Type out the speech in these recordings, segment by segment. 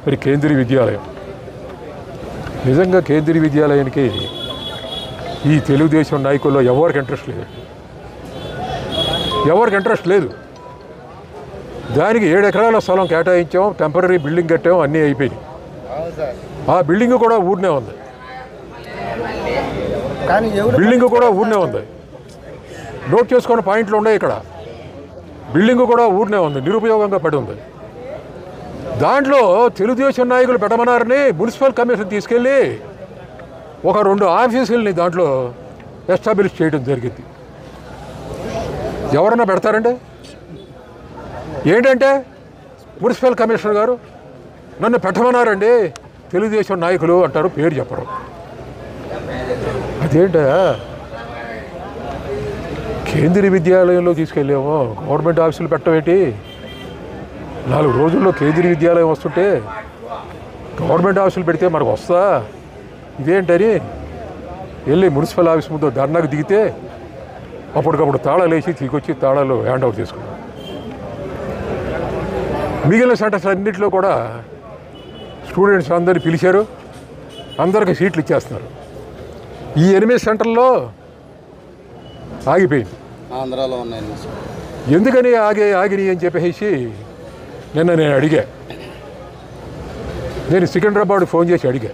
మరి కేంద్రీయ విద్యాలయం నిజంగా కేంద్రీయ విద్యాలయానికి ఈ తెలుగుదేశం నాయకుల్లో ఎవరికి ఇంట్రెస్ట్ లేదు, ఎవరికి ఇంట్రెస్ట్ లేదు. దానికి 7 ఎకరాల స్థలం కేటాయించాం, టెంపరీ బిల్డింగ్ కట్టాం, అన్నీ అయిపోయినాయి. ఆ బిల్డింగ్ కూడా ఊరినే ఉంది, బిల్డింగ్ కూడా ఊరినే ఉంది. నోట్ చేసుకున్న పాయింట్లు ఉన్నాయి ఇక్కడ. బిల్డింగ్ కూడా ఊరినే ఉంది, నిరుపయోగంగా పడి ఉంది. దాంట్లో తెలుగుదేశం నాయకులు పెట్టమన్నారని మున్సిపల్ కమిషన్ తీసుకెళ్ళి ఒక 2 ఆఫీసుల్ని దాంట్లో ఎస్టాబ్లిష్ చేయడం జరిగింది. ఎవరన్నా పెడతారండి? ఏంటంటే మున్సిపల్ కమిషనర్ గారు నన్ను పెట్టమన్నారండి తెలుగుదేశం నాయకులు అంటారు, పేరు చెప్పరు. అదేంట కేంద్రీయ విద్యాలయంలో తీసుకెళ్ళామో గవర్నమెంట్ ఆఫీసులు పెట్టవేంటి? 4 రోజుల్లో కేంద్రీయ విద్యాలయం వస్తుంటే గవర్నమెంట్ ఆఫీసులు పెడితే మనకు వస్తా ఇదేంటని వెళ్ళి మున్సిపల్ ఆఫీస్ ముందు ధర్నాకు దిగితే అప్పటికప్పుడు తాళాలు వేసి తీసుకొచ్చి తాళాలు హ్యాండ్ అవుట్ చేసుకున్నాం. మిగిలిన సెంటర్స్ అన్నింటిలో కూడా స్టూడెంట్స్ అందరినీ పిలిచారు, అందరికీ సీట్లు ఇచ్చేస్తున్నారు. ఈ 8 సెంటర్లో ఆగిపోయింది. ఆంధ్రాలో ఉన్నాయి. ఎందుకని ఆగినాయి అని చెప్పేసి నిన్న నేను అడిగా. నేను సికింద్రాబాద్ ఫోన్ చేసి అడిగా.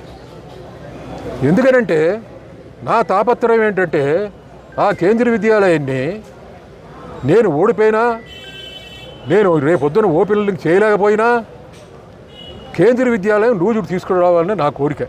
ఎందుకనంటే నా తాపత్రయం ఏంటంటే ఆ కేంద్రీయ విద్యాలయాన్ని నేను ఓడిపోయినా, నేను రేపొద్దున ఓపెనింగ్ చేయలేకపోయినా కేంద్రీయ విద్యాలయం లూజుకు తీసుకురావాలని నా కోరిక.